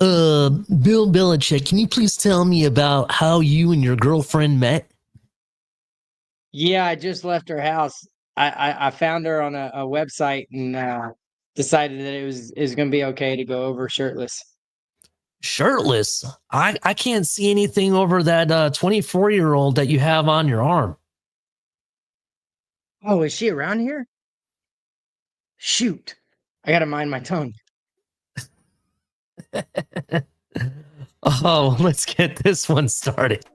Bill Belichick, can you please tell me about how you and your girlfriend met? Yeah, I just left her house. I found her on a website and decided that it was going to be okay to go over shirtless. Shirtless? I can't see anything over that 24-year-old that you have on your arm. Oh, is she around here? Shoot. I got to mind my tongue. Oh, let's get this one started.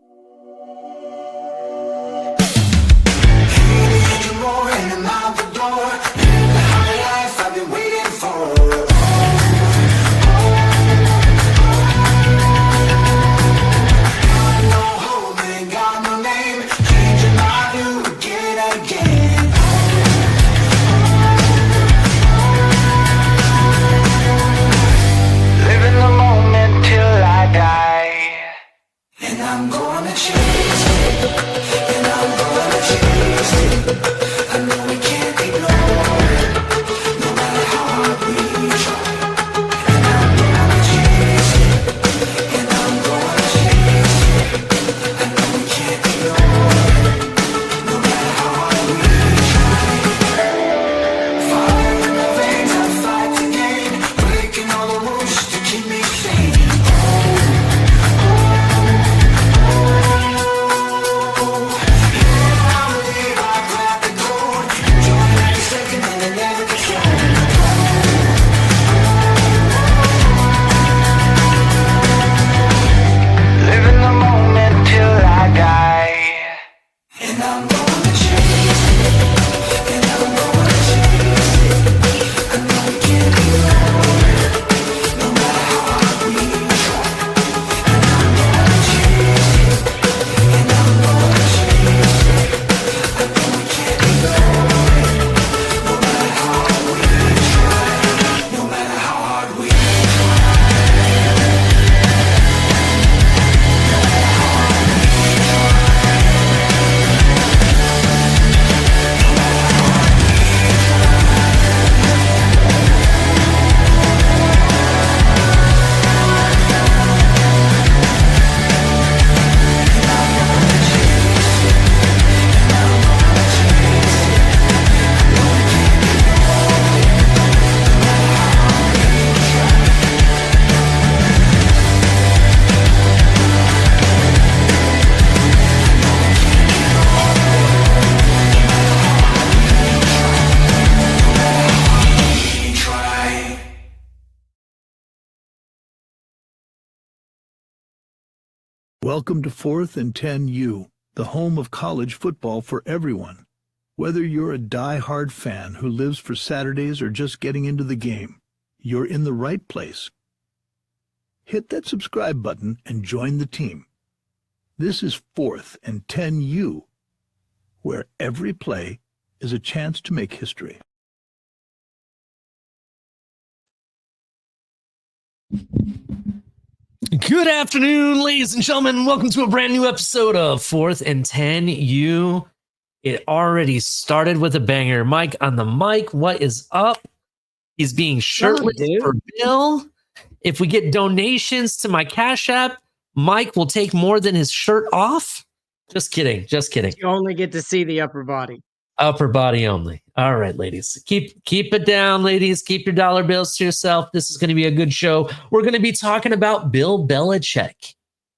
Welcome to 4th and 10U, the home of college football for everyone. Whether you're a die-hard fan who lives for Saturdays or just getting into the game, you're in the right place. Hit that subscribe button and join the team. This is 4th and 10U, where every play is a chance to make history. Good afternoon, ladies and gentlemen. Welcome to a brand new episode of 4th and 10U. It already started with a banger. Mike on the mic. What is up? He's being shirtless for Bill. If we get donations to my Cash App, Mike will take more than his shirt off. Just kidding. Just kidding. You only get to see the upper body. Upper body only. All right, ladies. Keep it down, ladies. Keep your dollar bills to yourself. This is going to be a good show. We're going to be talking about Bill Belichick,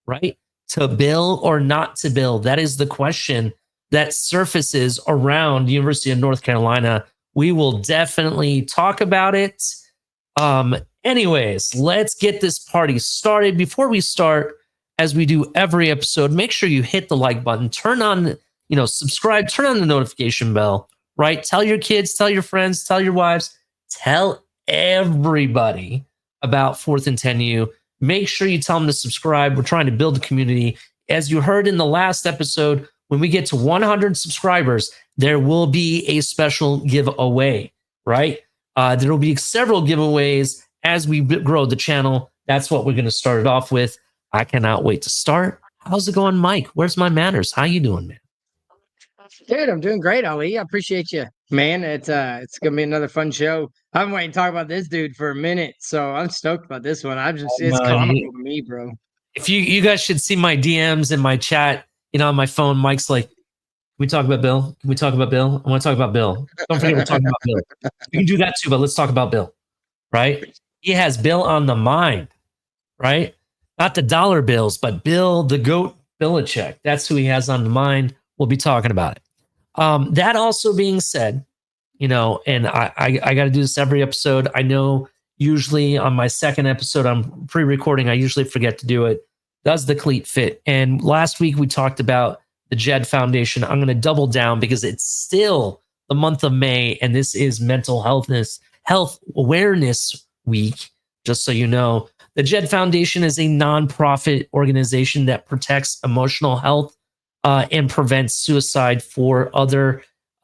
right? To bill or not to bill? That is the question that surfaces around the University of North Carolina. We will definitely talk about it. Anyways, let's get this party started. Before we start, as we do every episode, make sure you hit the like button, turn on, subscribe, turn on the notification bell, right? Tell your kids, tell your friends, tell your wives, tell everybody about 4th and 10U. Make sure you tell them to subscribe. We're trying to build a community. As you heard in the last episode, when we get to 100 subscribers, there will be a special giveaway, right? There will be several giveaways as we grow the channel. That's what we're going to start it off with. I cannot wait to start. How's it going, Mike? Where's my manners? How you doing, man? Dude, I'm doing great, Ali. I appreciate you, man. It's gonna be another fun show. I've been waiting to talk about this dude for a minit, so I'm stoked about this one. It's comical to me, bro. If you guys should see my DMs and my chat, on my phone, Mike's like, "Can we talk about Bill? Can we talk about Bill? I want to talk about Bill. Don't forget we're talking about Bill. We can do that too, but let's talk about Bill." Right? He has Bill on the mind, right? Not the dollar bills, but Bill, the GOAT Belichick. That's who he has on the mind. We'll be talking about it. That also being said, and I got to do this every episode. I know usually on my second episode, I'm pre-recording. I usually forget to do it. Does the cleat fit? And last week we talked about the JED Foundation. I'm going to double down because it's still the month of May, and this is Mental Health Awareness Week. Just so you know, the JED Foundation is a nonprofit organization that protects emotional health and prevents suicide for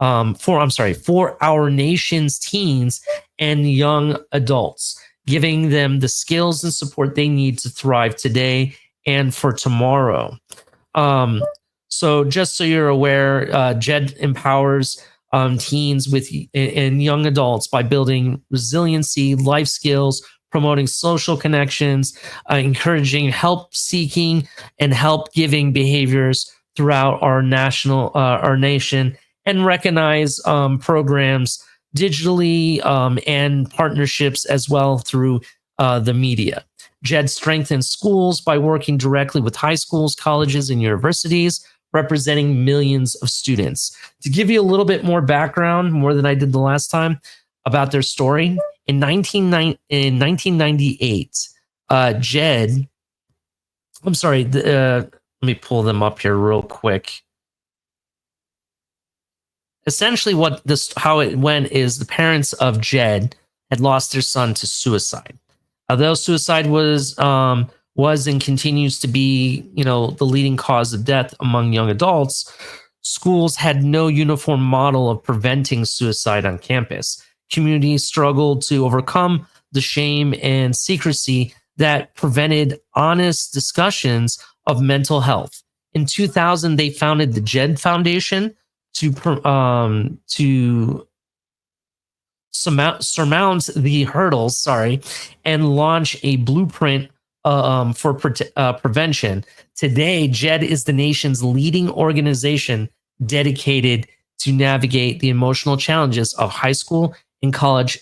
our nation's teens and young adults, giving them the skills and support they need to thrive today and for tomorrow. So just so you're aware, JED empowers teens and young adults by building resiliency, life skills, promoting social connections, encouraging help-seeking and help-giving behaviors throughout our nation, and recognize programs digitally and partnerships as well through the media. JED strengthens schools by working directly with high schools, colleges, and universities, representing millions of students. To give you a little bit more background, more than I did the last time, about their story, in 1998, JED, let me pull them up here real quick. Essentially, how it went is the parents of JED had lost their son to suicide. Although suicide was and continues to be, the leading cause of death among young adults, schools had no uniform model of preventing suicide on campus. Communities struggled to overcome the shame and secrecy that prevented honest discussions of mental health. In 2000, they founded the JED Foundation to surmount the hurdles, and launch a blueprint for prevention. Today, JED is the nation's leading organization dedicated to navigate the emotional challenges of high school and college,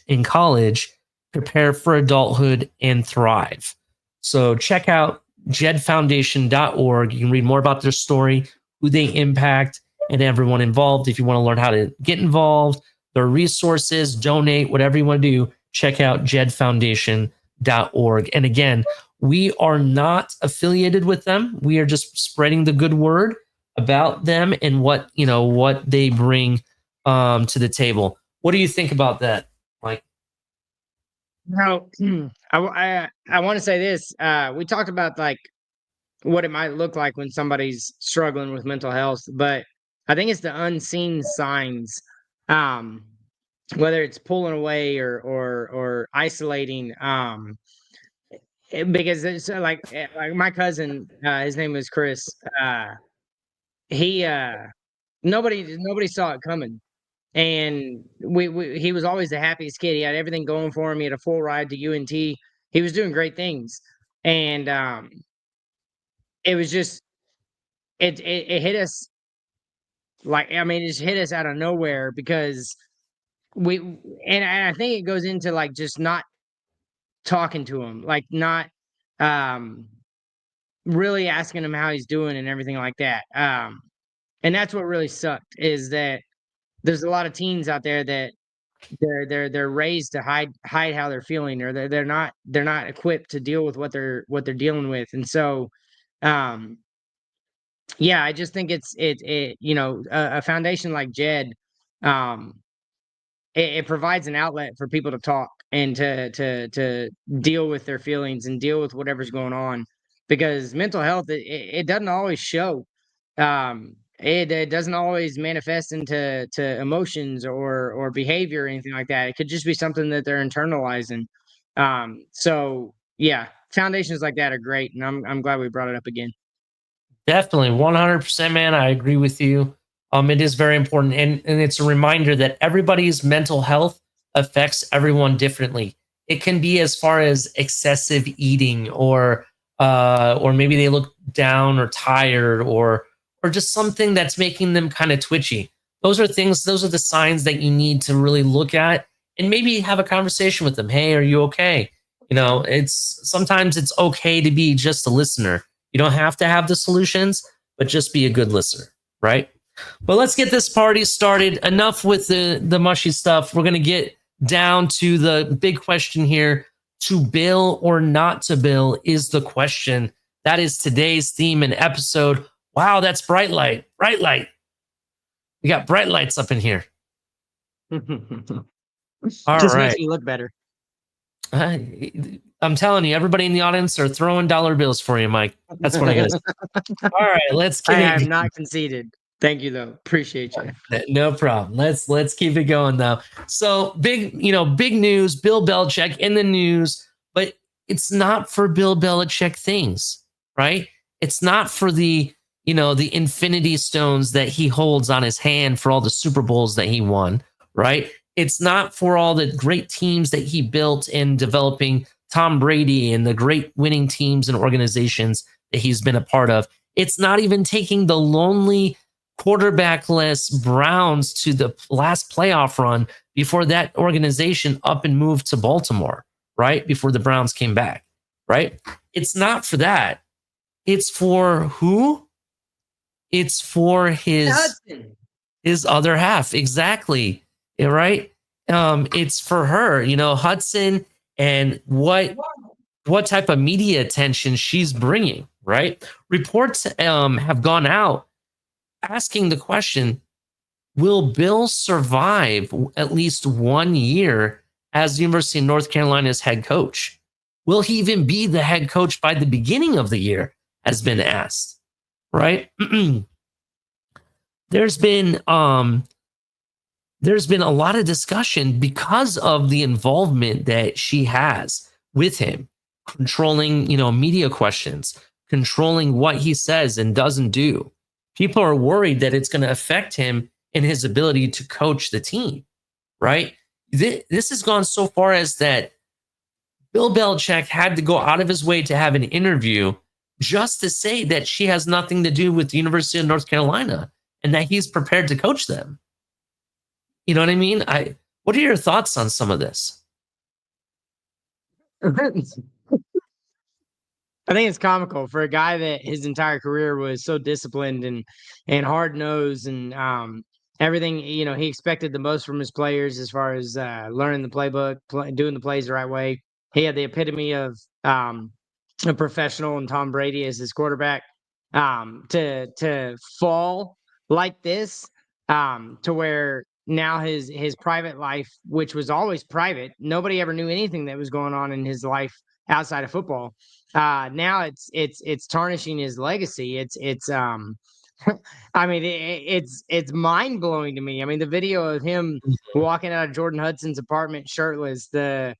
prepare for adulthood, and thrive. So check out jedfoundation.org. You can read more about their story, who they impact, and everyone involved. If you want to learn how to get involved, their resources, donate, whatever you want to do, check out jedfoundation.org. And again, we are not affiliated with them. We are just spreading the good word about them and what they bring to the table. What do you think about that, Mike? Now, I want to say this. We talked about like what it might look like when somebody's struggling with mental health, but I think it's the unseen signs, whether it's pulling away or isolating. Because it's like my cousin, his name is Chris. He nobody saw it coming, and he was always the happiest kid. He had everything going for him. He had a full ride to UNT. He was doing great things, and it was just it hit us it just hit us out of nowhere because and I think it goes into like just not talking to him, like not really asking him how he's doing and everything like that. And that's what really sucked is that there's a lot of teens out there that they're raised to hide how they're feeling, or they're not equipped to deal with what they're dealing with. And so yeah, I just think a foundation like JED, um it provides an outlet for people to talk and to deal with their feelings and deal with whatever's going on, because mental health, it doesn't always show. It doesn't always manifest into emotions or behavior or anything like that. It could just be something that they're internalizing. So yeah, foundations like that are great, and I'm glad we brought it up again. Definitely, 100%, man. I agree with you. It is very important, and it's a reminder that everybody's mental health affects everyone differently. It can be as far as excessive eating, or maybe they look down or tired, or just something that's making them kind of twitchy. Those are things. Those are the signs that you need to really look at and maybe have a conversation with them. Hey, are you okay? It's sometimes it's okay to be just a listener. You don't have to have the solutions, but just be a good listener, right? But let's get this party started. Enough with the mushy stuff. We're going to get down to the big question here. To bill or not to bill is the question. That is today's theme and episode. Wow, that's bright light. Bright light. We got bright lights up in here. All Just right. makes you look better. I'm telling you, everybody in the audience are throwing dollar bills for you, Mike. That's what it is. All right, let's get I it. am not conceited. Thank you, though. Appreciate you. No problem. Let's keep it going though. So big news. Bill Belichick in the news, but it's not for Bill Belichick things, right? It's not for the infinity stones that he holds on his hand for all the Super Bowls that he won, right? It's not for all the great teams that he built in developing Tom Brady and the great winning teams and organizations that he's been a part of. It's not even taking the lonely quarterback-less Browns to the last playoff run before that organization up and moved to Baltimore, right? Before the Browns came back, right? It's not for that. It's for who? It's for his other half. Exactly. Yeah, right? It's for her, Hudson, and what type of media attention she's bringing, right? Reports have gone out asking the question, will Bill survive at least 1 year as the University of North Carolina's head coach? Will he even be the head coach by the beginning of the year, has been asked, right? There's been a lot of discussion because of the involvement that she has with him, controlling, media questions, controlling what he says and doesn't do. People are worried that it's going to affect him in his ability to coach the team, right? This has gone so far as that Bill Belichick had to go out of his way to have an interview just to say that she has nothing to do with the University of North Carolina and that he's prepared to coach them. You know what I mean? What are your thoughts on some of this? I think it's comical for a guy that his entire career was so disciplined and hard nosed and everything. He expected the most from his players as far as learning the playbook, doing the plays the right way. He had the epitome of a professional and Tom Brady as his quarterback. To fall like this, to where now his private life, which was always private, nobody ever knew anything that was going on in his life outside of football. Now it's tarnishing his legacy. I mean, it's mind blowing to me. I mean, the video of him walking out of Jordan Hudson's apartment shirtless, the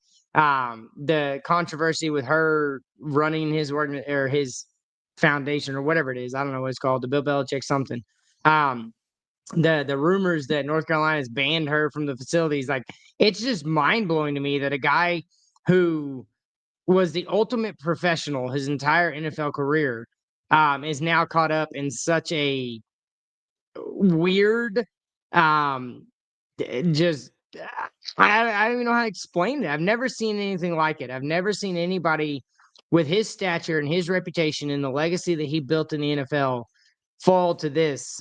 controversy with her running his or his foundation or whatever it is. I don't know what it's called, the Bill Belichick something. The rumors that North Carolina has banned her from the facilities, like, it's just mind blowing to me that a guy who was the ultimate professional his entire NFL career is now caught up in such a weird just I don't even know how to explain it. I've never seen anything like it. I've never seen anybody with his stature and his reputation and the legacy that he built in the NFL fall to this.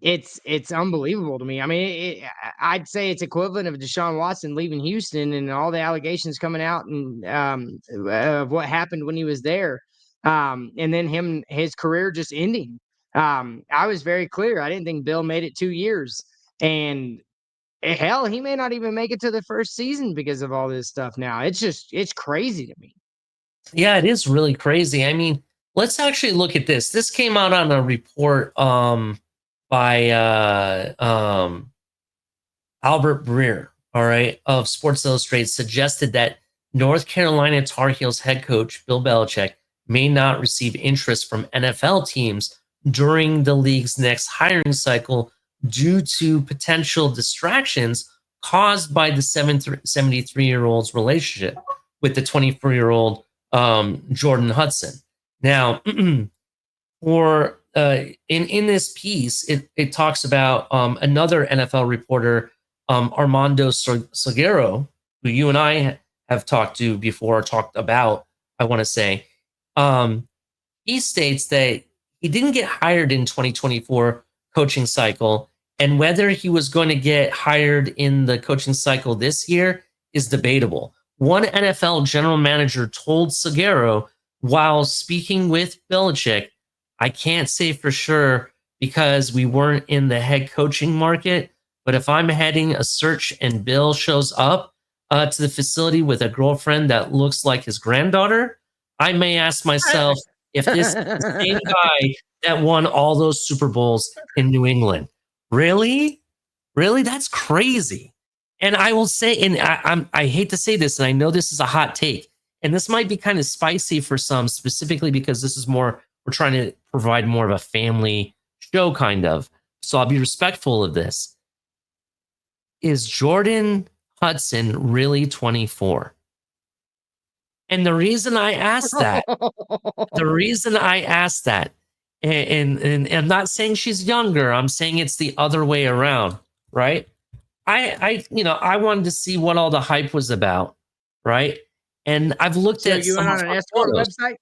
It's unbelievable to me. I mean, I'd say it's equivalent of Deshaun Watson leaving Houston and all the allegations coming out and of what happened when he was there, and then his career just ending. I was very clear. I didn't think Bill made it 2 years, and hell, he may not even make it to the first season because of all this stuff. Now it's crazy to me. Yeah, it is really crazy. I mean, let's actually look at this. This came out on a report by Albert Breer, all right, of Sports Illustrated, suggested that North Carolina Tar Heels head coach Bill Belichick may not receive interest from NFL teams during the league's next hiring cycle due to potential distractions caused by the 73-year-old's relationship with the 24-year-old Jordan Hudson. Now, for in this piece, it talks about another NFL reporter, Armando Salguero, who you and I have talked to before, talked about, I want to say. He states that he didn't get hired in 2024 coaching cycle, and whether he was going to get hired in the coaching cycle this year is debatable. One NFL general manager told Salguero while speaking with Belichick, I can't say for sure because we weren't in the head coaching market, but if I'm heading a search and Bill shows up to the facility with a girlfriend that looks like his granddaughter, I may ask myself if this is the same guy that won all those Super Bowls in New England. Really? Really? That's crazy. And I will say, and I hate to say this, and I know this is a hot take, and this might be kind of spicy for some, specifically because this is more, we're trying to provide more of a family show, kind of. So I'll be respectful of this. Is Jordan Hudson really 24? And the reason I asked that, and I'm not saying she's younger, I'm saying it's the other way around, right? I wanted to see what all the hype was about, right? And I've looked at you went on an escort website?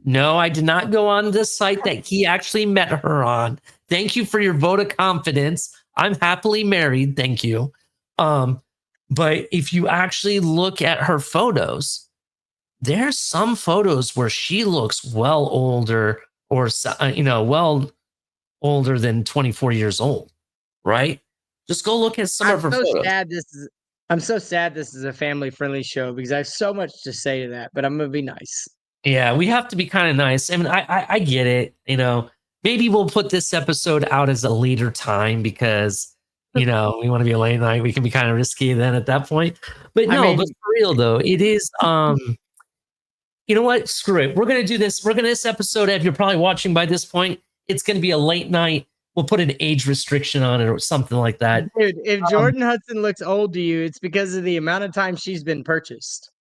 No, I did not go on this site that he actually met her on. Thank you for your vote of confidence. I'm happily married, thank you. But if you actually look at her photos, there's some photos where she looks well older, or well older than 24 years old, right? Just go look at some of her photos. I'm so sad this is a family-friendly show because I have so much to say to that, but I'm gonna be nice. Yeah, we have to be kind of nice. I mean, I get it. Maybe we'll put this episode out as a later time because we want to be a late night. We can be kind of risky then at that point. But but for real though, it is. You know what? Screw it. We're gonna do this. This episode, if you're probably watching by this point, it's gonna be a late night. We'll put an age restriction on it or something like that. Dude, if Jordan Hudson looks old to you, it's because of the amount of time she's been purchased.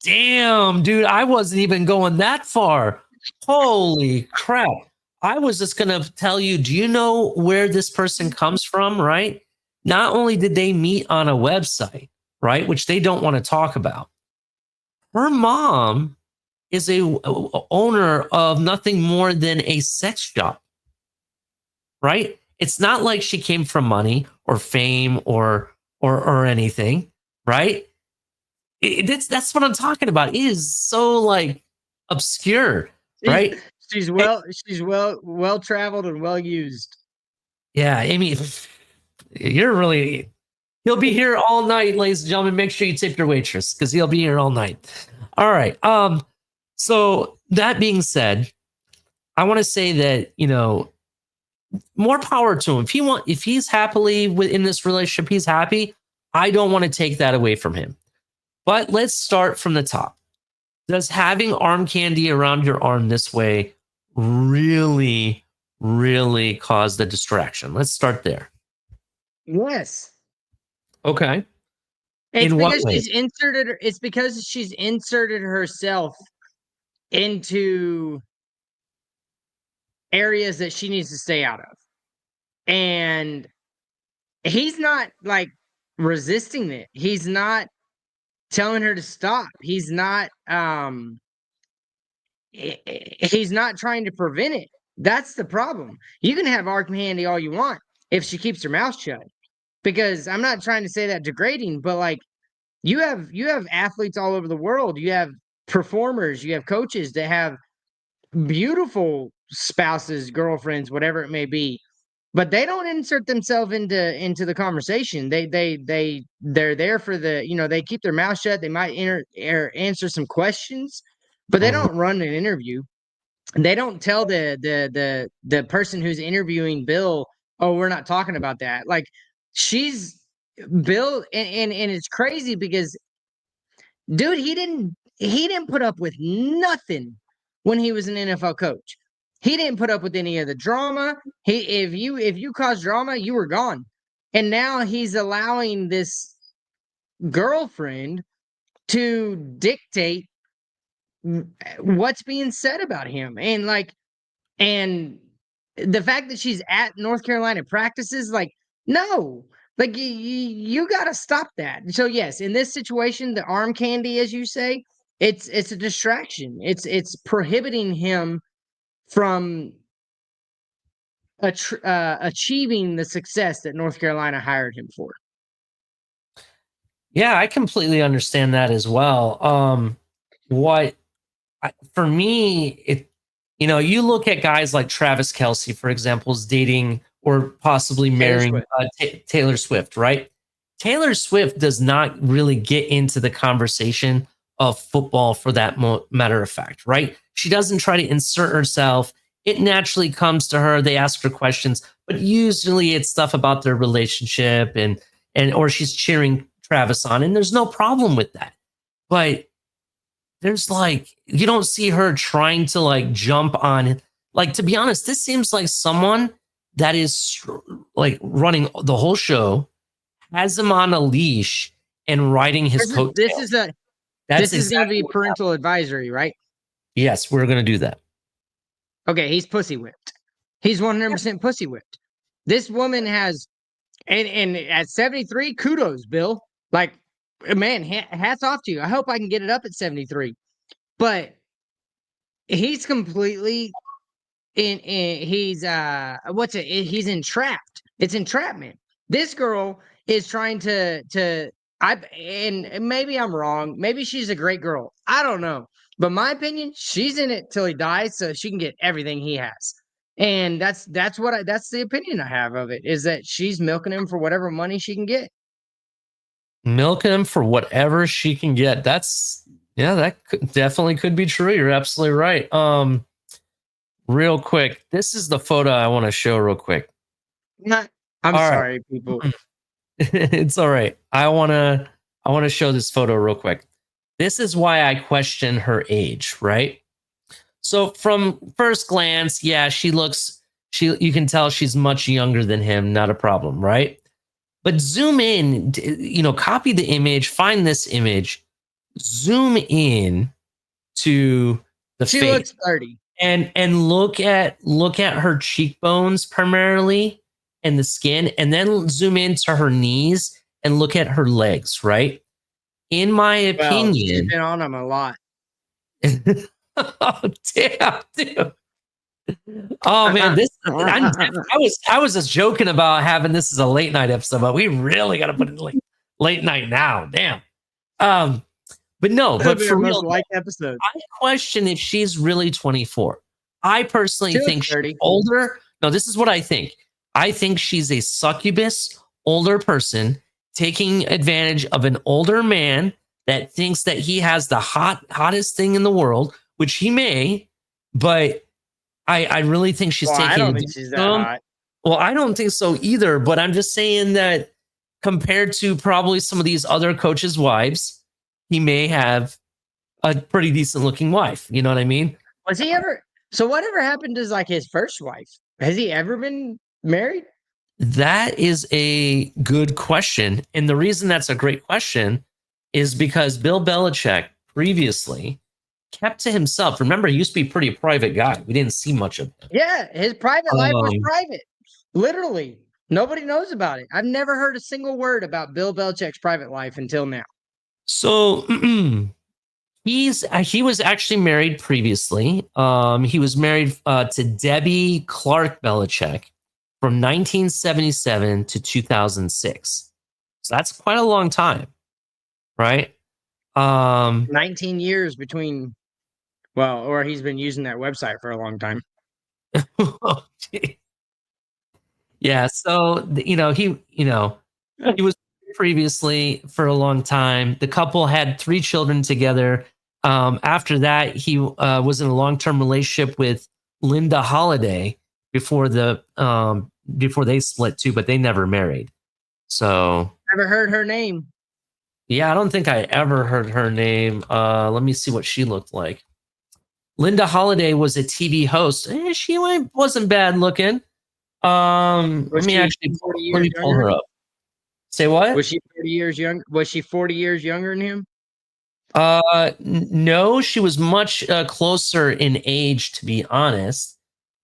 Damn, dude, I wasn't even going that far. Holy crap. I was just going to tell you, do you know where this person comes from, right? Not only did they meet on a website, right, which they don't want to talk about. Her mom is a owner of nothing more than a sex shop, right? It's not like she came from money or fame or anything, right? That's what I'm talking about. It is so like obscure, right? She's well traveled and well used. Yeah, I mean, he'll be here all night, ladies and gentlemen. Make sure you tip your waitress because he'll be here all night. All right. So that being said, I want to say that more power to him. If he's happily in this relationship, he's happy. I don't want to take that away from him. But let's start from the top. Does having arm candy around your arm this way really, really cause the distraction? Let's start there. Yes. Okay. It's because she's inserted herself into areas that she needs to stay out of. And he's not like resisting it. He's not telling her to stop. He's not trying to prevent it. That's the problem. You can have arm candy all you want if she keeps her mouth shut. Because I'm not trying to say that degrading, but like you have athletes all over the world. You have performers, you have coaches that have beautiful spouses, girlfriends, whatever it may be. But they don't insert themselves into the conversation. They're there for they keep their mouth shut. They might answer some questions, but they don't run an interview. They don't tell the person who's interviewing Bill, oh, we're not talking about that. Like she's Bill, and it's crazy because dude, he didn't put up with nothing when he was an NFL coach. He didn't put up with any of the drama. If you caused drama, you were gone. And now he's allowing this girlfriend to dictate what's being said about him. And the fact that she's at North Carolina practices, like, no, like you got to stop that. So yes, in this situation, the arm candy, as you say, it's a distraction. It's prohibiting him from achieving the success that North Carolina hired him for. Yeah, I completely understand that as well. For me, you look at guys like Travis Kelce, for example, is dating or possibly marrying Taylor Swift, right? Taylor Swift does not really get into the conversation of football for that matter of fact, right? She doesn't try to insert herself. It naturally comes to her. They ask her questions, but usually it's stuff about their relationship and or she's cheering Travis on, and there's no problem with that. But there's you don't see her trying to jump on. To be honest, this seems like someone that is running the whole show, has him on a leash and riding his coattails. This is going to be parental advisory, right? Yes, we're going to do that. Okay, he's pussy whipped. He's 100% pussy whipped. This woman has, and at 73, kudos, Bill. Man, hats off to you. I hope I can get it up at 73. But he's completely he's entrapped. It's entrapment. This girl is trying and maybe I'm wrong. Maybe she's a great girl. I don't know. But my opinion, she's in it till he dies so she can get everything he has. And that's the opinion I have of it, is that she's milking him for whatever money she can get. Milking him for whatever she can get. That definitely could be true. You're absolutely right. Real quick, this is the photo I want to show real quick. I'm sorry, people. It's all right. I want to show this photo real quick. This is why I question her age, right? So from first glance, yeah, you can tell she's much younger than him, not a problem, right? But zoom in, copy the image, find this image, zoom in to the face. She looks 30. And look at her cheekbones primarily and the skin, and then zoom into her knees and look at her legs, right? In my opinion, she's been on them a lot. Oh damn, dude. Oh man, I was just joking about having this as a late night episode, but we really got to put it late night now. Damn. But for real, episode. I question if she's really 24. I personally think she's older. No, this is what I think. I think she's a succubus, older person taking advantage of an older man that thinks that he has the hottest thing in the world, which he may, but I really think she's taking. I don't think she's that hot. Well, I don't think so either, but I'm just saying that compared to probably some of these other coaches' wives, he may have a pretty decent looking wife. You know what I mean? Was he ever? So whatever happened to his first wife? Has he ever been married? That is a good question. And the reason that's a great question is because Bill Belichick previously kept to himself. Remember, he used to be a pretty private guy. We didn't see much of him. Yeah, his private life was private. Literally. Nobody knows about it. I've never heard a single word about Bill Belichick's private life until now. So he was actually married previously. He was married to Debbie Clark Belichick from 1977 to 2006. So that's quite a long time, right? 19 years between, or he's been using that website for a long time. Yeah, so he was previously for a long time. The couple had 3 children together. After that, he was in a long-term relationship with Linda Holiday before they split too, but they never married. So never heard her name. Yeah, I don't think I ever heard her name. Let me see what she looked like. Linda Holiday was a TV host. She wasn't bad looking. Was she 40 Let years me pull younger? her up. Say what? Was she 40 years young? Was she 40 years younger than him? No, she was much closer in age, to be honest.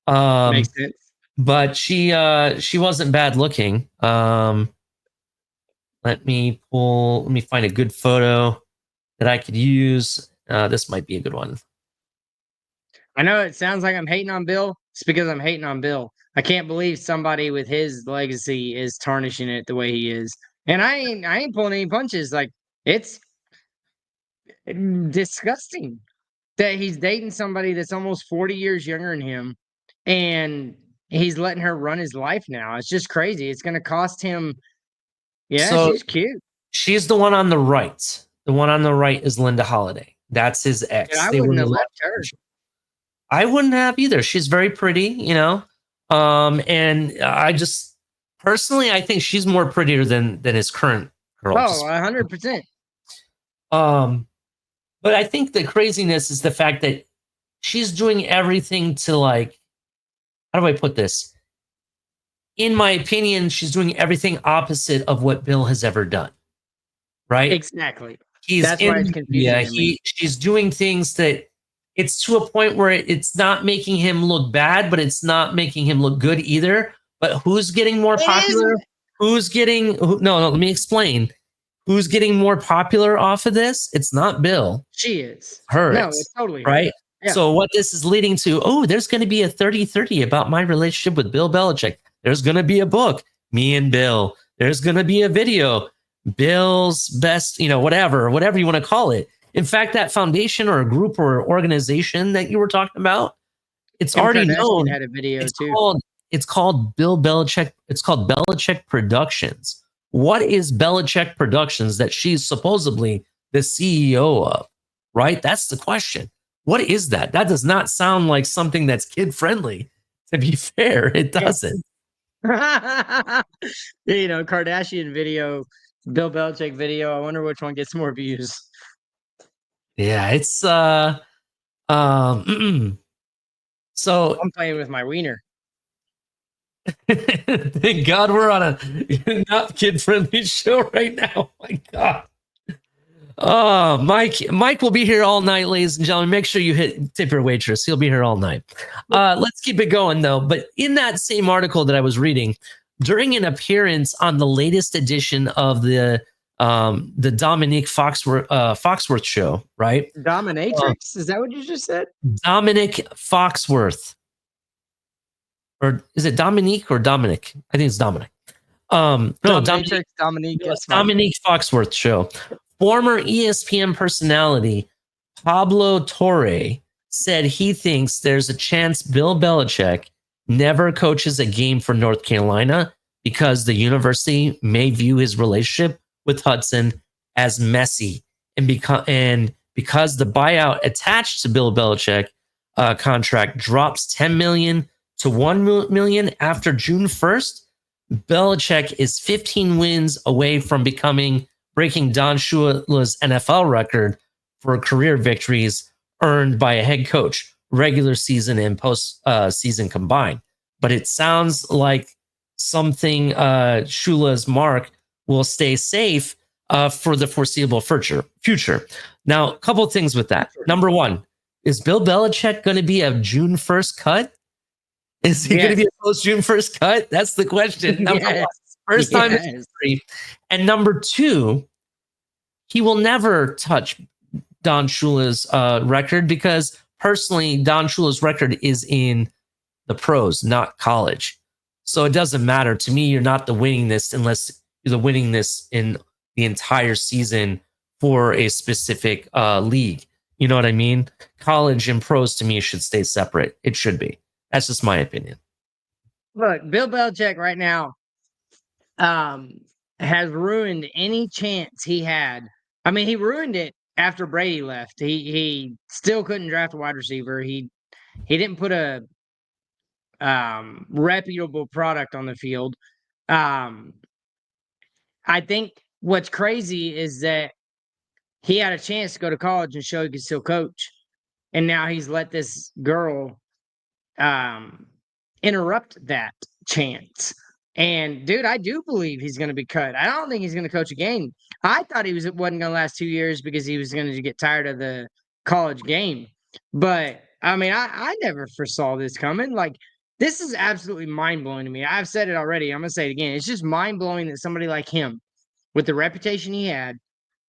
Makes sense. But she wasn't bad looking. Let me find a good photo that I could use. This might be a good one. I know it sounds like I'm hating on Bill. It's because I'm hating on Bill. I can't believe somebody with his legacy is tarnishing it the way he is. And I ain't pulling any punches. Like, it's disgusting that he's dating somebody that's almost 40 years younger than him, and he's letting her run his life now. It's just crazy. It's going to cost him. Yeah, So she's cute. she's the one on the right. The one on the right is Linda Holiday. That's his ex. And I They were wouldn't in have a left her. I wouldn't have either. She's very pretty, you know. And I just personally, I think she's more prettier than his current girl. Oh, 100%. But I think the craziness is the fact that she's doing everything to, like, how do I put this? In my opinion, she's doing everything opposite of what Bill has ever done. Right? Exactly. He's That's why it's confusing to me. She's doing things that it's to a point where it's not making him look bad, but it's not making him look good either. But who's getting more popular? No, let me explain. Who's getting more popular off of this? It's not Bill. She is. Her. No, it's totally her. Right? Yeah. So what this is leading to, there's going to be a 30-30 about my relationship with Bill Belichick. There's going to be a book, Me and Bill. There's going to be a video, Bill's best, whatever you want to call it. In fact, that foundation or a group or organization that you were talking about, it's Kim already Kardashian known. had a video too. It's called Bill Belichick. It's called Belichick Productions. What is Belichick Productions that she's supposedly the CEO of? Right? That's the question. What is that? That does not sound like something that's kid friendly. To be fair, it doesn't. Kardashian video, Bill Belichick video. I wonder which one gets more views. Yeah, it's so I'm playing with my wiener. Thank God we're on a not kid friendly show right now. Oh my God. Mike will be here all night, ladies and gentlemen. Make sure you tip your waitress. He'll be here all night. Let's keep it going though. But in that same article that I was reading, during an appearance on the latest edition of the Dominique Foxworth show, right? Dominatrix? Is that what you just said? Dominic Foxworth. Or is it Dominique or Dominic? I think it's Dominic. No, Dominique. Yes, Dominique Foxworth show. Former ESPN personality Pablo Torre said he thinks there's a chance Bill Belichick never coaches a game for North Carolina because the university may view his relationship with Hudson as messy, and because the buyout attached to Bill Belichick contract drops $10 million to $1 million after June 1st. Belichick is 15 wins away from breaking Don Shula's NFL record for career victories earned by a head coach, regular season and post season combined. But it sounds like something Shula's mark will stay safe for the foreseeable future. Now, a couple of things with that. Number one, is Bill Belichick going to be a June 1st cut? Is he going to be a post June 1st cut? That's the question. Number one, first time in history. And number two, he will never touch Don Shula's record because personally, Don Shula's record is in the pros, not college. So it doesn't matter. To me, you're not the winning this unless you're the winning this in the entire season for a specific league. You know what I mean? College and pros to me should stay separate. It should be. That's just my opinion. Look, Bill Belichick right now has ruined any chance he had. I mean, he ruined it after Brady left. He still couldn't draft a wide receiver. He didn't put a reputable product on the field. I think what's crazy is that he had a chance to go to college and show he could still coach. and now he's let this girl interrupt that chance. And dude, I do believe he's going to be cut. I don't think he's going to coach a game. I thought wasn't going to last 2 years because he was going to get tired of the college game. But I mean, I never foresaw this coming. Like, this is absolutely mind blowing to me. I've said it already. I'm going to say it again. It's just mind blowing that somebody like him, with the reputation he had,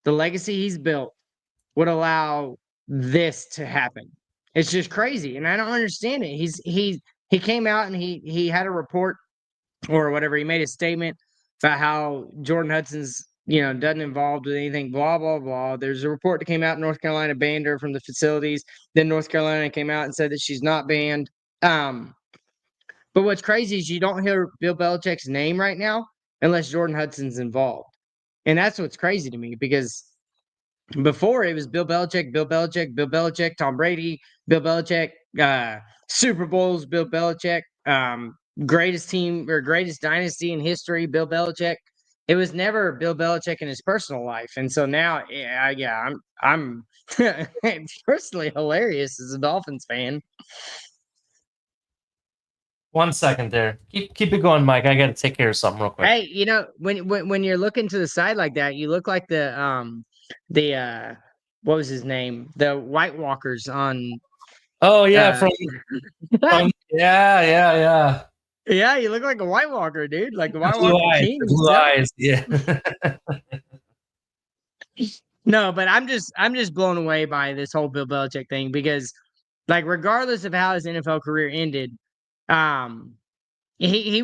the legacy he's built, would allow this to happen. It's just crazy, and I don't understand it. He came out and he had a report or whatever. He made a statement about how Jordan Hudson's doesn't involved with anything. Blah blah blah. There's a report that came out. North Carolina banned her from the facilities. Then North Carolina came out and said that she's not banned. But what's crazy is you don't hear Bill Belichick's name right now unless Jordan Hudson's involved, and that's what's crazy to me because before it was Bill Belichick, Bill Belichick, Bill Belichick, Tom Brady, Bill Belichick, Super Bowls, Bill Belichick, greatest team or greatest dynasty in history, Bill Belichick. It was never Bill Belichick in his personal life, and so now, I'm personally hilarious as a Dolphins fan. 1 second there. Keep it going, Mike. I got to take care of something real quick. Hey, when you're looking to the side like that, you look like the what was his name? The White Walkers on. Oh yeah, yeah. Yeah, you look like a White Walker, dude. Like the White Blue Walker eyes, King. blue eyes, yeah. No, but I'm just blown away by this whole Bill Belichick thing because, like, regardless of how his NFL career ended, he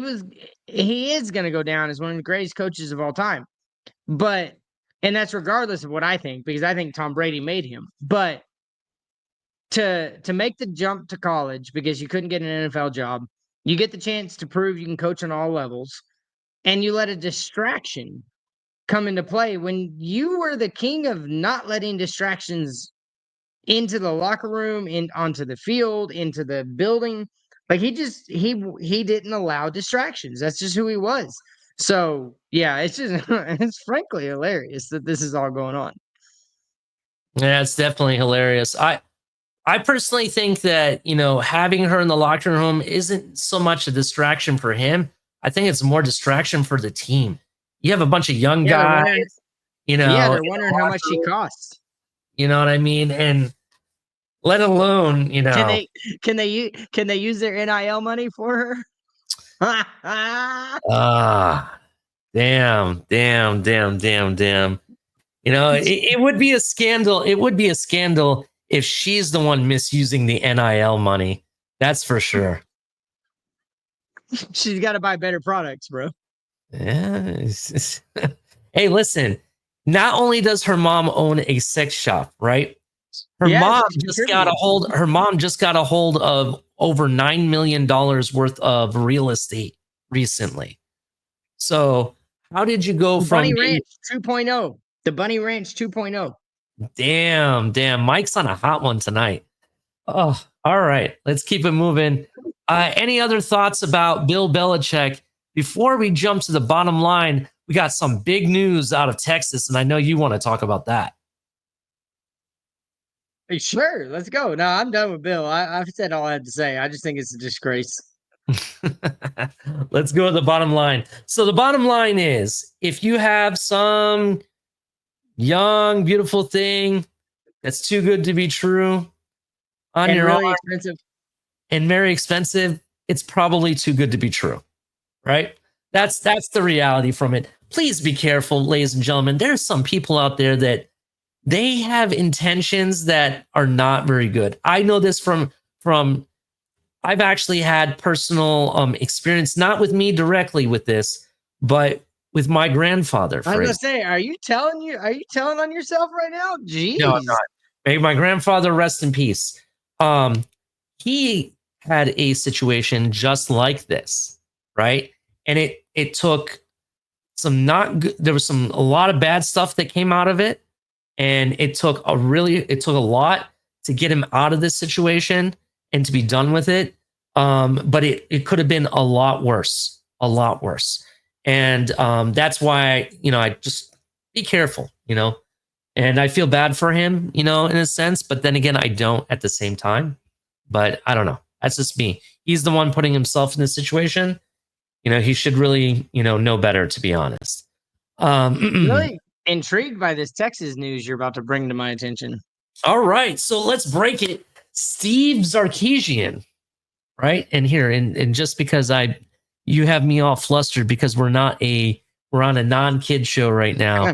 is going to go down as one of the greatest coaches of all time. But and that's regardless of what I think, because I think Tom Brady made him. But to make the jump to college because you couldn't get an NFL job, you get the chance to prove you can coach on all levels, and you let a distraction come into play when you were the king of not letting distractions into the locker room, onto the field, into the building. Like he didn't allow distractions. That's just who he was. So yeah, it's just it's frankly hilarious that this is all going on. Yeah, it's definitely hilarious. I personally think that, having her in the locker room isn't so much a distraction for him. I think it's more distraction for the team. You have a bunch of young guys, they're wondering how much she costs. You know what I mean? And let alone, Can they use their NIL money for her? Damn. It would be a scandal. It would be a scandal if she's the one misusing the NIL money. That's for sure. She's got to buy better products, bro. Yeah. Hey, listen. Not only does her mom own a sex shop, right? Her mom just got a hold of over $9 million worth of real estate recently. So how did you go from Bunny Ranch 2.0? The Bunny Ranch 2.0. Damn. Mike's on a hot one tonight. Oh, all right. Let's keep it moving. Any other thoughts about Bill Belichick? Before we jump to the bottom line, we got some big news out of Texas, and I know you want to talk about that. Sure, let's go. No, I'm done with Bill. I've said all I had to say. I just think it's a disgrace. Let's go to the bottom line. So the bottom line is, if you have some young, beautiful thing that's too good to be true on and your really arm, expensive and very expensive, it's probably too good to be true, right? That's the reality from it. Please be careful, ladies and gentlemen. There's some people out there that they have intentions that are not very good. I know this from I've actually had personal experience, not with me directly with this, but with my grandfather. I was gonna say, are you telling on yourself right now? Jeez. No, I'm not. May my grandfather rest in peace. He had a situation just like this, right? And it took some not good. There was a lot of bad stuff that came out of it, and it took a lot to get him out of this situation and to be done with it. But it could have been a lot worse. And that's why I just be careful. And I feel bad for him, in a sense, but then again, I don't at the same time. But I don't know. That's just me. He's the one putting himself in this situation. He should really, know better, to be honest. Really intrigued by this Texas news you're about to bring to my attention. All right. So let's break it. Steve Sarkisian, right? And here, and just because you have me all flustered because we're on a non-kid show right now.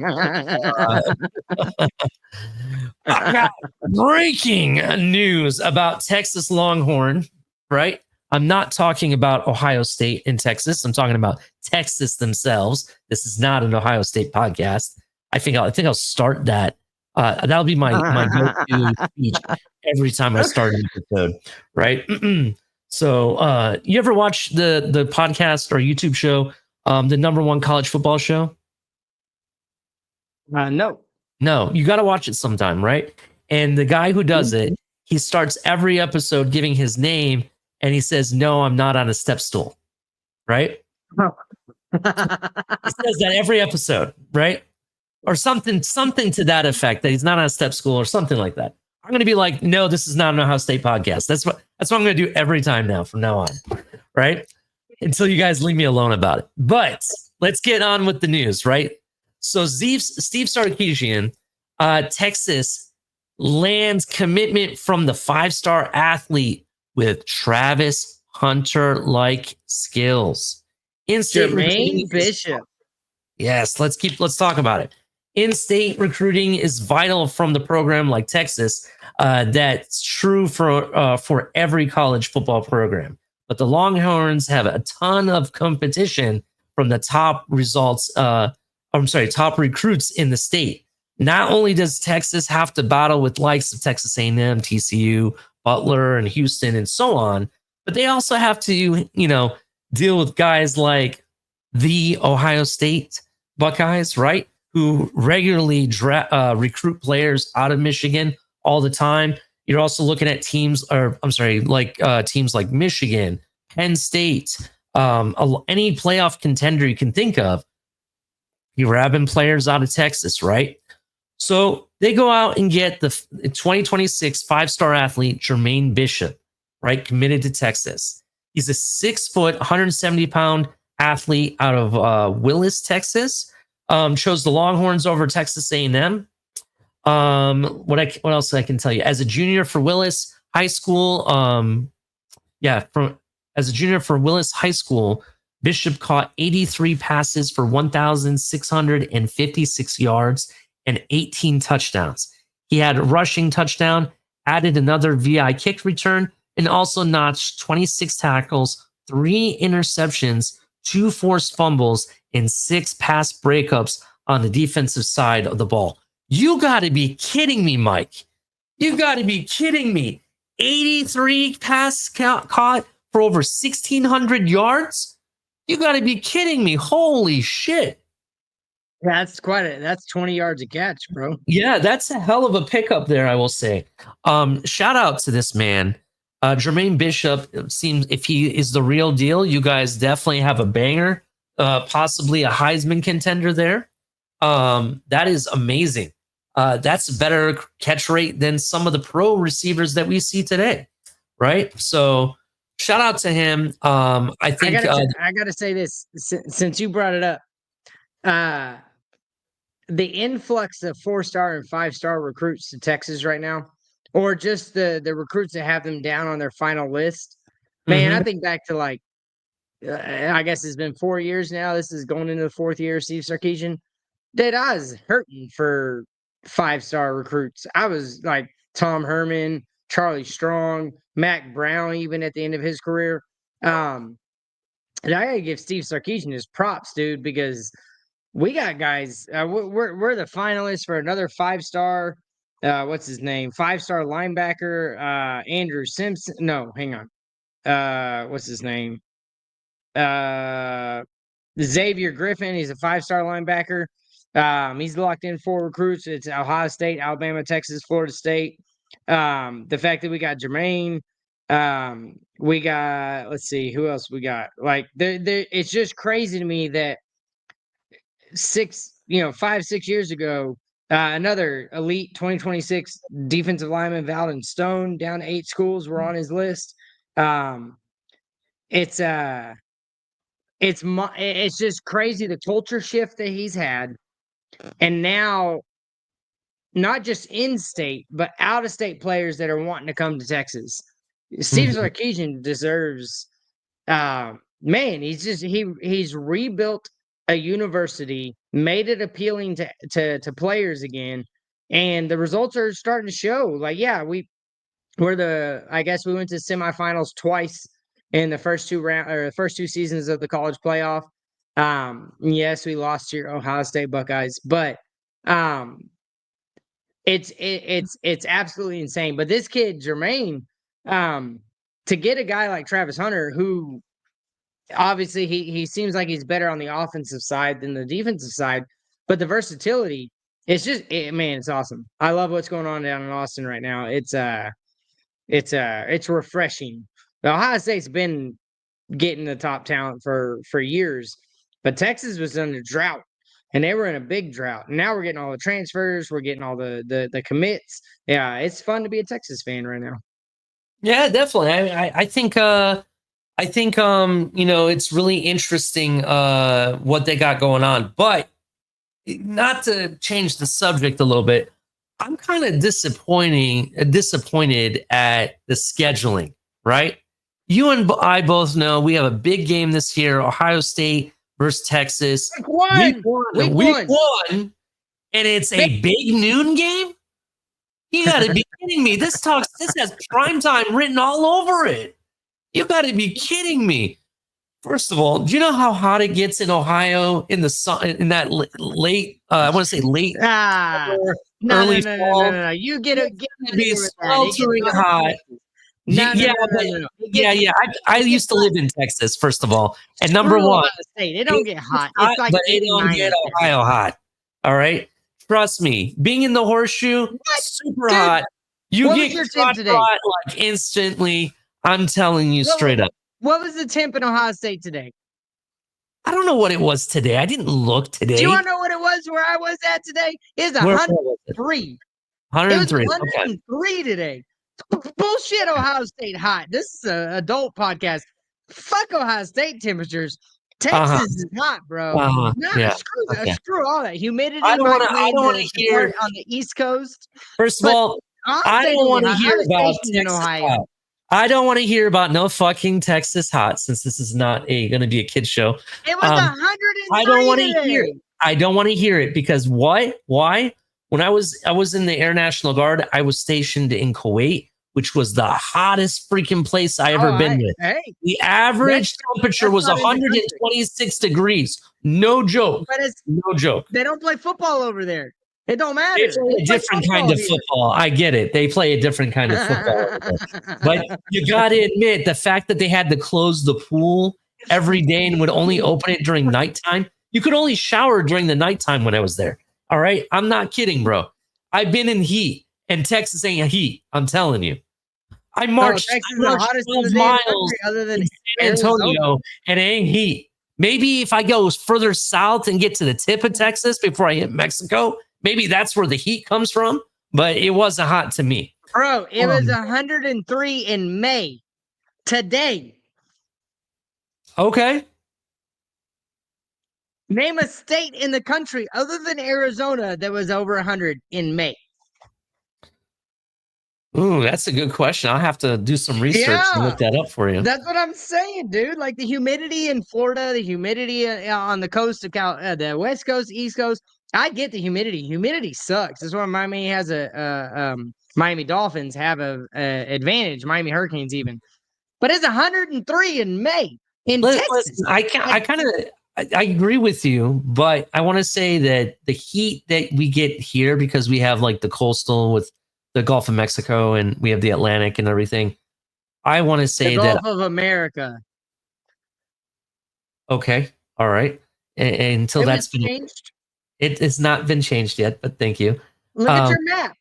I got breaking news about Texas Longhorn, right? I'm not talking about Ohio State and Texas. I'm talking about Texas themselves. This is not an Ohio State podcast. I think I'll start that. That'll be my go-to speech every time I start an episode, right? So, you ever watch the podcast or YouTube show, the #1 college football show? No. No, you got to watch it sometime, right? And the guy who does it, he starts every episode giving his name, and he says, "No, I'm not on a step stool," right? He says that every episode, right? Or something to that effect, that he's not on a step stool or something like that. I'm going to be like, "No, this is not an Ohio State podcast." That's what I'm going to do every time now from now on, right? Until you guys leave me alone about it. But let's get on with the news, right? So Steve Sarkisian, Texas, lands commitment from the 5-star athlete with Travis Hunter-like skills. Jermaine Bishop. Yes, let's talk about it. In-state recruiting is vital from the program like Texas. That's true for every college football program. But the Longhorns have a ton of competition from the top recruits in the state. Not only does Texas have to battle with likes of Texas A&M, TCU, Butler, and Houston, and so on, but they also have to, deal with guys like the Ohio State Buckeyes, right? Who regularly recruit players out of Michigan all the time. You're also looking at teams like Michigan, Penn State, any playoff contender you can think of. You're grabbing players out of Texas, right? So they go out and get the 2026 5-star athlete, Jermaine Bishop, right? Committed to Texas. He's a 6-foot, 170-pound athlete out of Willis, Texas. Chose the Longhorns over Texas A&M. What else I can tell you? As a junior for Willis High School, Bishop caught 83 passes for 1,656 yards and 18 touchdowns. He had a rushing touchdown, added another VI kick return, and also notched 26 tackles, 3 interceptions, 2 forced fumbles, and 6 pass breakups on the defensive side of the ball. You got to be kidding me, Mike. You got to be kidding me. 83 pass caught for over 1,600 yards? You got to be kidding me. Holy shit. That's 20 yards a catch, bro. Yeah, that's a hell of a pickup there, I will say. Shout out to this man. Jermaine Bishop, seems if he is the real deal, you guys definitely have a banger, possibly a Heisman contender there. That is amazing. That's a better catch rate than some of the pro receivers that we see today, right? So shout out to him. I think I gotta say this since you brought it up. The influx of 4-star and 5-star recruits to Texas right now, or just the recruits that have them down on their final list. Man, I think back to I guess it's been 4 years now. This is going into the 4th year. Steve Sarkisian. Dude, I was hurting for 5-star recruits. I was like Tom Herman, Charlie Strong, Mac Brown, even at the end of his career. And I gotta give Steve Sarkisian his props, dude, because we got guys. We're the finalists for another 5-star. What's his name? 5-star linebacker, Andrew Simpson. No, hang on. What's his name? Xavier Griffin. He's a 5-star linebacker. He's locked in 4 recruits. It's Ohio State, Alabama, Texas, Florida State. The fact that we got Jermaine, we got, let's see, who else we got? It's just crazy to me that 5-6 years ago, Another elite 2026 defensive lineman, Valdon Stone, down to 8 schools were on his list. It's just crazy the culture shift that he's had, and now not just in state but out of state players that are wanting to come to Texas. Steve Mhm. Sarkisian deserves. Man, he's rebuilt a university, made it appealing to players again, and the results are starting to show. Like, yeah, I guess we went to semifinals twice in the first two seasons of the college playoff. Yes, we lost to your Ohio State Buckeyes, but um, it's absolutely insane. But this kid Jermaine, to get a guy like Travis Hunter, who obviously he seems like he's better on the offensive side than the defensive side, but the versatility, man, it's awesome. I love what's going on down in Austin right now. It's refreshing. The Ohio State's been getting the top talent for years, but Texas was under drought, and they were in a big drought. Now we're getting all the transfers, we're getting all the commits. Yeah, it's fun to be a Texas fan right now. Yeah, definitely. I think it's really interesting what they got going on. But not to change the subject a little bit, I'm kind of disappointed at the scheduling, right? You and I both know we have a big game this year, Ohio State versus Texas. Week one. And it's a big noon game? You got to be kidding me. This has primetime written all over it. You got to be kidding me. First of all, do you know how hot it gets in Ohio in the sun, in that late, I want to say late summer, early fall? No. You get it. It's be sweltering hot. No. I used to live in Texas, first of all. And number Screw one, Ohio State. It don't get hot. It's like but it don't get Ohio hot. All right. Trust me, being in the horseshoe, super hot. You get hot like instantly. I'm telling you straight up. What was the temp in Ohio State today? I don't know what it was today. I didn't look today. Do you want to know what it was where I was at today? It was 103. 103. It was 103 today. Bullshit, Ohio State hot. This is an adult podcast. Fuck Ohio State temperatures. Texas is hot, bro. Screw all that humidity. I don't want to hear on the East Coast. First of all, I don't want to hear about Texas hot. I don't want to hear about no fucking Texas hot, since this is not going to be a kid show. It was 103. I don't want to hear it. I don't want to hear it because why? When I was in the Air National Guard, I was stationed in Kuwait, which was the hottest freaking place I ever been with. The average temperature was 126 degrees. No joke. No joke. They don't play football over there. It don't matter. They play a different kind of football. I get it. They play a different kind of football. But you got to admit, the fact that they had to close the pool every day and would only open it during nighttime. You could only shower during the nighttime when I was there. All right. I'm not kidding, bro. I've been in heat, and Texas ain't a heat. I'm telling you. I marched 12 miles other than San Antonio, and it ain't heat. Maybe if I go further south and get to the tip of Texas before I hit Mexico, maybe that's where the heat comes from, but it wasn't hot to me. Bro, it was 103 in May. Today. Okay. Name a state in the country other than Arizona that was over 100 in May. Ooh, that's a good question. I'll have to do some research and look that up for you. That's what I'm saying, dude. Like the humidity in Florida, the humidity on the coast of the West Coast, East Coast. I get the humidity. Humidity sucks. That's why Miami has Miami Dolphins have a advantage. Miami Hurricanes even, but it's 103 in May in Texas. I agree with you, but I want to say that the heat that we get here, because we have like the coastal with the Gulf of Mexico and we have the Atlantic and everything. I want to say the that Gulf of America. Okay, all right. Until that's been changed. It has not been changed yet, but thank you. Look at your map.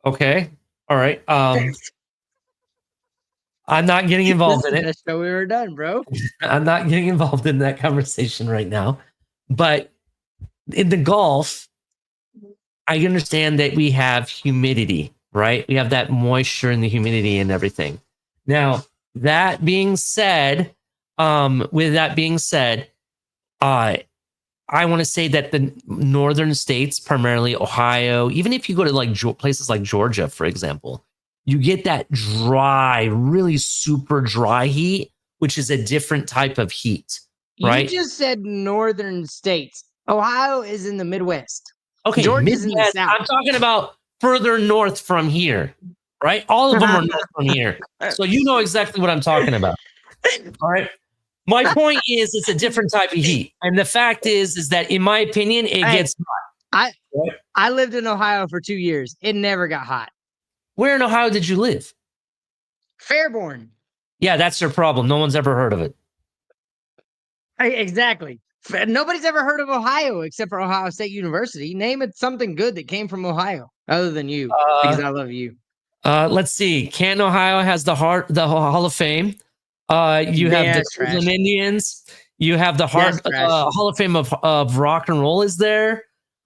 Okay. All right. I'm not getting involved in it. So we were done, bro. I'm not getting involved in that conversation right now. But in the Gulf, I understand that we have humidity, right? We have that moisture and the humidity and everything. Now, that being said, with that being said, I want to say that the northern states, primarily Ohio, even if you go to like places like Georgia, for example, you get that dry, really super dry heat, which is a different type of heat, right? You just said northern states. Ohio is in the Midwest. Okay, Georgia's in the Midwest. South. I'm talking about further north from here, right? All of them are north from here. So you know exactly what I'm talking about. All right. My point is it's a different type of heat. And the fact is that in my opinion, it gets hot. I lived in Ohio for 2 years. It never got hot. Where in Ohio did you live? Fairborn. Yeah, that's your problem. No one's ever heard of it. Exactly. Nobody's ever heard of Ohio except for Ohio State University. Name it something good that came from Ohio other than you, because I love you. Let's see. Canton, Ohio has the Hall of Fame. You have the Cleveland Indians. You have the Hall of Fame of rock and roll is there.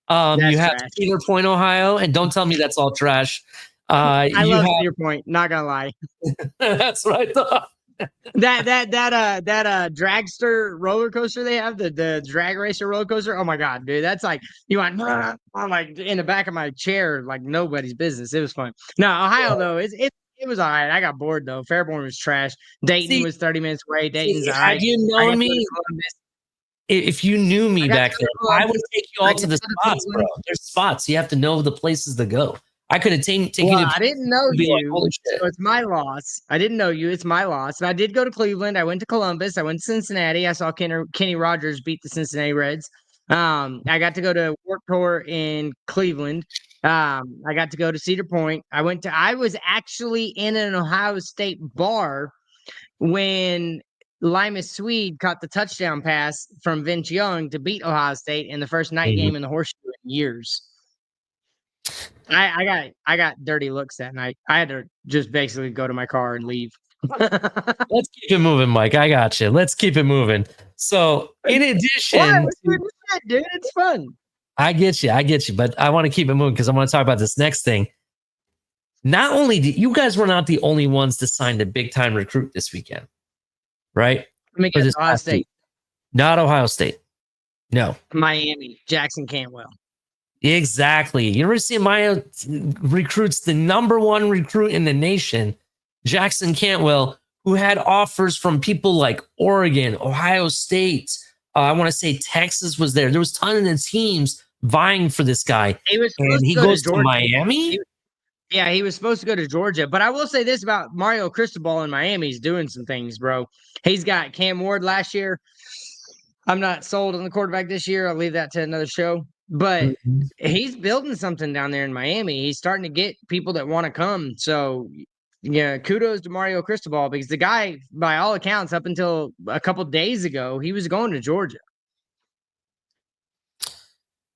You have Cedar Point, Ohio, and don't tell me that's all trash. I love Cedar Point. Not gonna lie. That's what I thought. that dragster roller coaster they have, the drag racer roller coaster. Oh my god, dude, that's like you want. I'm like in the back of my chair, like nobody's business. It was fun. No, Ohio though, it was all right. I got bored though. Fairborn was trash. Dayton was 30 minutes away. Dayton's all right. Had you known me, if you knew me back then, I would take you all to the spots, bro. There's spots. You have to know the places to go. I could have taken you. I didn't know you, so it's my loss. I didn't know you. It's my loss. And I did go to Cleveland. I went to Columbus. I went to Cincinnati. I saw Kenny Rogers beat the Cincinnati Reds. I got to go to Warped Tour in Cleveland. I got to go to Cedar Point. I was actually in an Ohio State bar when Limas Swede caught the touchdown pass from Vince Young to beat Ohio State in the first night game in the Horseshoe in years. I got dirty looks that night. I had to just basically go to my car and leave. Let's keep it moving, Mike. I got you. Let's keep it moving. So, in addition, dude, it's fun. I get you, but I want to keep it moving because I want to talk about this next thing. Not only did you guys were not the only ones to sign the big time recruit this weekend, right? Ohio State. Not Ohio State. No. Miami, Jackson Cantwell. Exactly. University of Miami recruits the number one recruit in the nation, Jackson Cantwell, who had offers from people like Oregon, Ohio State. I want to say Texas was there. There was tons of teams vying for this guy. He goes to Miami. He was supposed to go to Georgia. But I will say this about Mario Cristobal in Miami. He's doing some things, bro. He's got Cam Ward last year. I'm not sold on the quarterback this year. I'll leave that to another show. But he's building something down there in Miami. He's starting to get people that want to come. So, yeah, kudos to Mario Cristobal because the guy, by all accounts, up until a couple days ago, he was going to Georgia.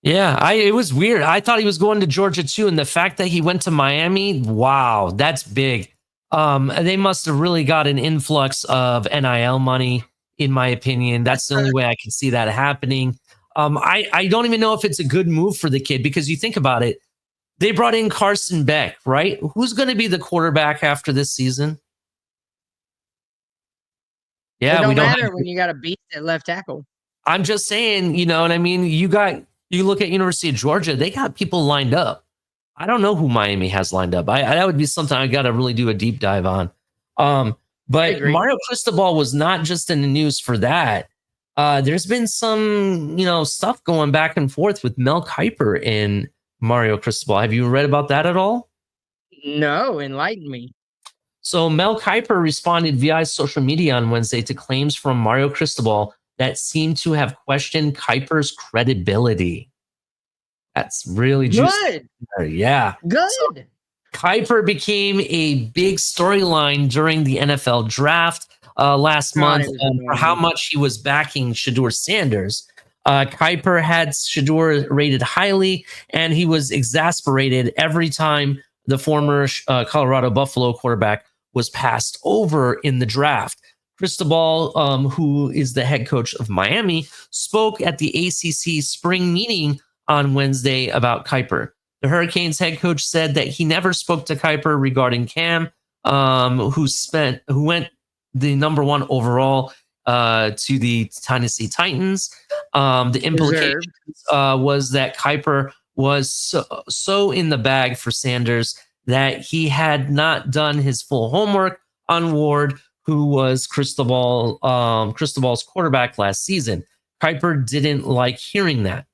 Yeah, it was weird. I thought he was going to Georgia too, and the fact that he went to Miami, wow, that's big. They must have really got an influx of NIL money, in my opinion. That's the only way I can see that happening. I don't even know if it's a good move for the kid because you think about it. They brought in Carson Beck, right? Who's going to be the quarterback after this season? Yeah, it don't matter when you got a beast at left tackle. I'm just saying, you know what I mean? You look at University of Georgia, they got people lined up. I don't know who Miami has lined up. That would be something I got to really do a deep dive on. But Mario Cristobal was not just in the news for that. There's been some, stuff going back and forth with Mel Kiper and Mario Cristobal. Have you read about that at all? No, enlighten me. So Mel Kiper responded via social media on Wednesday to claims from Mario Cristobal that seemed to have questioned Kiper's credibility. That's really good. Yeah. Good. So Kiper became a big storyline during the NFL draft last month for how much he was backing Shedeur Sanders. Kiper had Shedeur rated highly, and he was exasperated every time the former Colorado Buffalo quarterback was passed over in the draft. Cristobal, who is the head coach of Miami, spoke at the ACC spring meeting on Wednesday about Kuiper. The Hurricanes head coach said that he never spoke to Kuiper regarding Cam, who went the number 1 overall to the Tennessee Titans. The implication was that Kuiper was so in the bag for Sanders that he had not done his full homework on Ward, who was Cristobal's quarterback last season. Kuiper didn't like hearing that.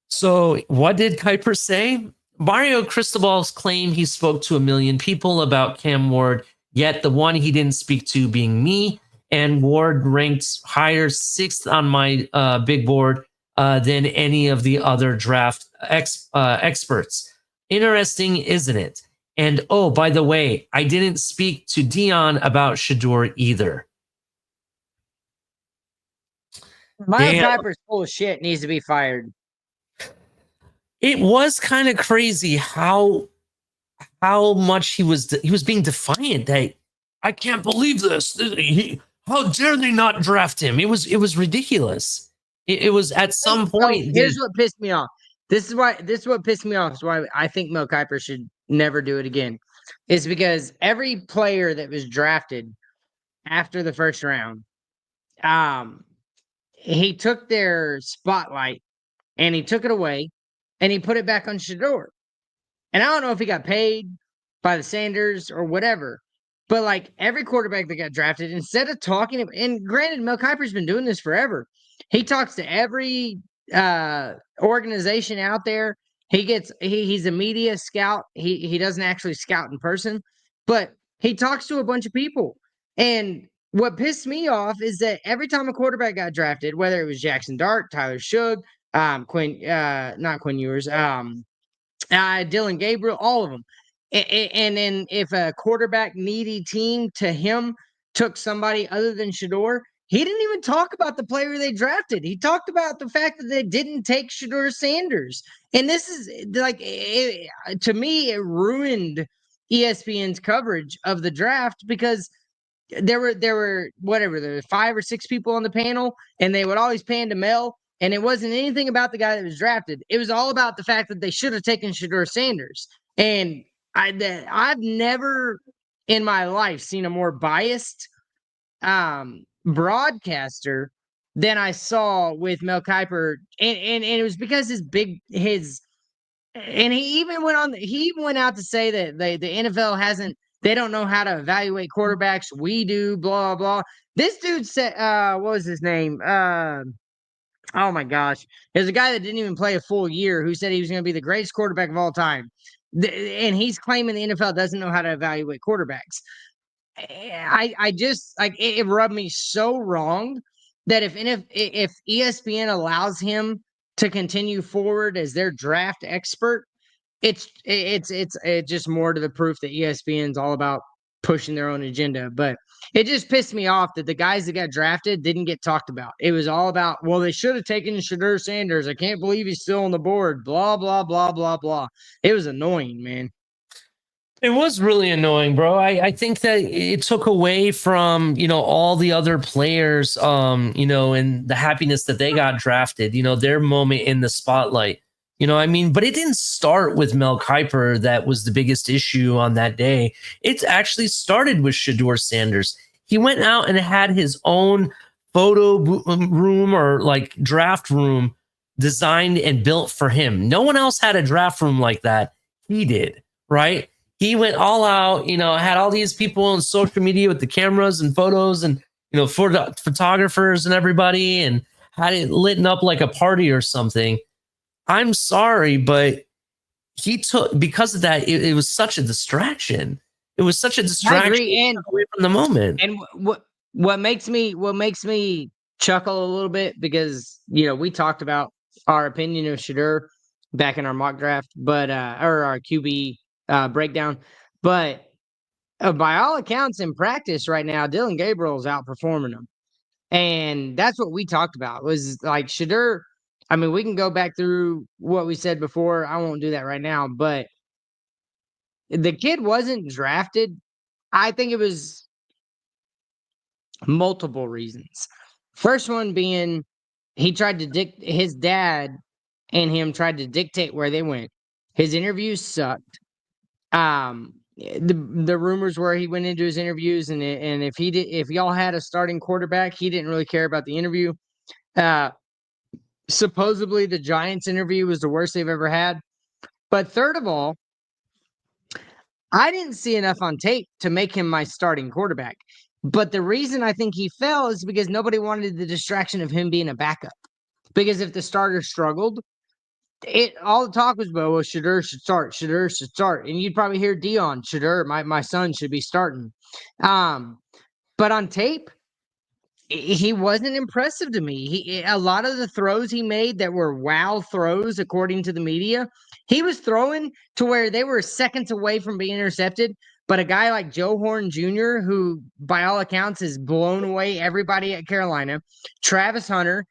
So what did Kuiper say? Mario Cristobal's claim he spoke to 1 million people about Cam Ward, yet the one he didn't speak to being me, and Ward ranked higher 6th on my big board than any of the other draft experts. Interesting, isn't it? And oh, by the way, I didn't speak to Dion about Shedeur either. Miles Kuiper's full of shit, needs to be fired. It was kind of crazy how much he was being defiant. That I can't believe this. How dare they not draft him? It was ridiculous. It was at some point. Here's what pissed me off. This is what pissed me off. Is why I think Mel Kiper should never do it again. Is because every player that was drafted after the first round, he took their spotlight and he took it away and he put it back on Shedeur. And I don't know if he got paid by the Sanders or whatever, but like every quarterback that got drafted, instead of talking, and granted, Mel Kiper's been doing this forever. He talks to every organization out there. He's a media scout. He doesn't actually scout in person, but he talks to a bunch of people. And what pissed me off is that every time a quarterback got drafted, whether it was Jackson Dart, Tyler Shug, not Quinn Ewers, Dylan Gabriel, all of them. And then if a quarterback needy team to him took somebody other than Shedeur, he didn't even talk about the player they drafted. He talked about the fact that they didn't take Shedeur Sanders. And this is like, to me, it ruined ESPN's coverage of the draft because there were 5 or 6 people on the panel, and they would always pan to Mel. And it wasn't anything about the guy that was drafted. It was all about the fact that they should have taken Shedeur Sanders. And I've never in my life seen a more biased broadcaster than I saw with Mel Kiper. And it was because and he even went out to say that the NFL they don't know how to evaluate quarterbacks. We do, blah, blah. This dude said, what was his name? Oh my gosh. There's a guy that didn't even play a full year who said he was going to be the greatest quarterback of all time. And he's claiming the NFL doesn't know how to evaluate quarterbacks. I just like it rubbed me so wrong that if ESPN allows him to continue forward as their draft expert, it's just more to the proof that ESPN's all about pushing their own agenda. But it just pissed me off that the guys that got drafted didn't get talked about. It was all about, well, they should have taken Shedeur Sanders. I can't believe he's still on the board. Blah, blah, blah, blah, blah. It was annoying, man. It was really annoying, bro. I think that it took away from, all the other players, and the happiness that they got drafted, their moment in the spotlight. But it didn't start with Mel Kiper. That was the biggest issue on that day. It actually started with Shedeur Sanders. He went out and had his own photo room or like draft room designed and built for him. No one else had a draft room like that. He did, right? He went all out, had all these people on social media with the cameras and photos and, for the photographers and everybody, and had it lit up like a party or something. I'm sorry, but because of that, it was such a distraction. It was such a distraction away from the moment. And what makes me chuckle a little bit, because we talked about our opinion of Shedeur back in our mock draft, but or our QB breakdown, but by all accounts in practice right now, Dylan Gabriel is outperforming him, and that's what we talked about. Was like Shedeur. I mean, we can go back through what we said before. I won't do that right now, but the kid wasn't drafted. I think it was Multiple reasons. First one being he tried to his dad and him tried to dictate where they went. His interviews sucked. The rumors were he went into his interviews and if y'all had a starting quarterback, he didn't really care about the interview. Supposedly the Giants interview was the worst they've ever had. But third of all, I didn't see enough on tape to make him my starting quarterback. But the reason I think he fell is because nobody wanted the distraction of him being a backup. Because if the starter struggled, all the talk was about, well, Shedeur should start. Shedeur should start. And you'd probably hear Dion, Shedeur, my son should be starting. But on tape, he wasn't impressive to me. A lot of the throws he made that were wow throws, according to the media, he was throwing to where they were seconds away from being intercepted. But a guy like Joe Horn Jr., who by all accounts has blown away everybody at Carolina, Travis Hunter,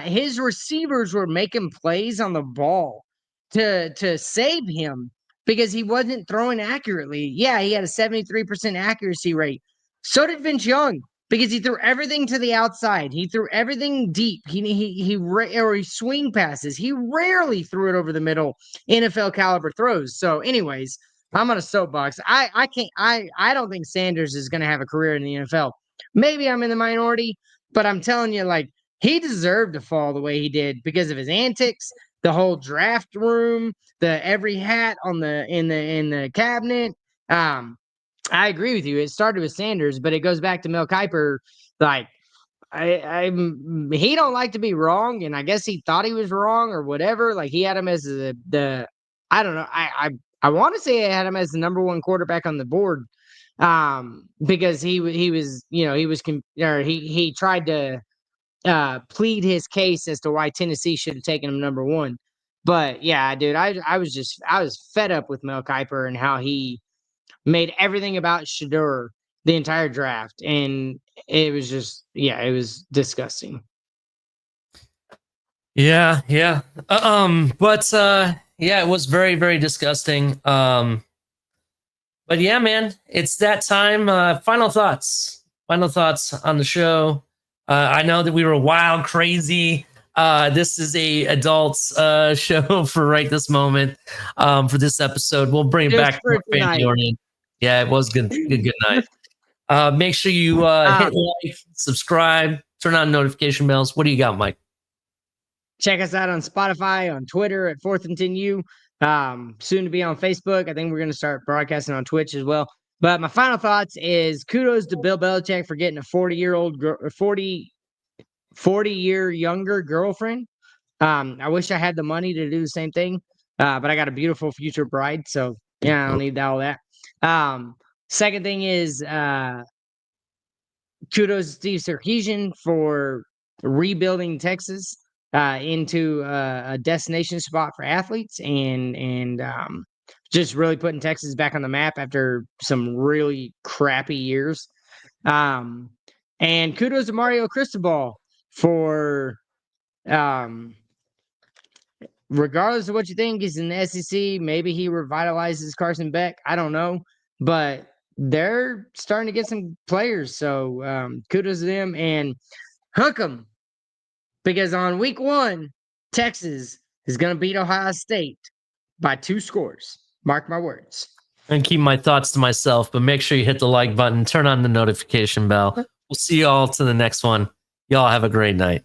his receivers were making plays on the ball to save him because he wasn't throwing accurately. Yeah, he had a 73% accuracy rate. So did Vince Young, because he threw everything to the outside. He threw everything deep. He swing passes. He rarely threw it over the middle. NFL caliber throws. So, anyways, I'm on a soapbox. I don't think Sanders is going to have a career in the NFL. Maybe I'm in the minority, but I'm telling you, like, he deserved to fall the way he did because of his antics, the whole draft room, the every hat on in the cabinet. I agree with you. It started with Sanders, but it goes back to Mel Kiper. Like, he don't like to be wrong, and I guess he thought he was wrong or whatever. Like, he had him as the I don't know. I want to say I had him as the number one quarterback on the board, because he was he tried to plead his case as to why Tennessee should have taken him number one. But yeah, dude, I was fed up with Mel Kiper and how he made everything about Shedeur the entire draft, and it was just it was disgusting. Yeah. It was very, very disgusting. But yeah, man, it's that time. Final thoughts on the show. I know that we were wild, crazy. This is a adults show for right this moment. For this episode, we'll bring it back to our family oriented. Yeah, it was good night. Make sure you hit like, subscribe, turn on notification bells. What do you got, Mike? Check us out on Spotify, on Twitter at 4th and 10U. Soon to be on Facebook. I think we're going to start broadcasting on Twitch as well. But my final thoughts is kudos to Bill Belichick for getting a 40-year younger girlfriend. I wish I had the money to do the same thing, but I got a beautiful future bride, so yeah, I don't need all that. Second thing is kudos to Steve Sarkisian for rebuilding Texas into a destination spot for athletes and just really putting Texas back on the map after some really crappy years. And kudos to Mario Cristobal for regardless of what you think, he's in the SEC. Maybe he revitalizes Carson Beck. I don't know. But they're starting to get some players. So kudos to them and hook them. Because on week 1, Texas is going to beat Ohio State by 2 scores. Mark my words. And keep my thoughts to myself, but make sure you hit the like button, turn on the notification bell. We'll see you all to the next one. Y'all have a great night.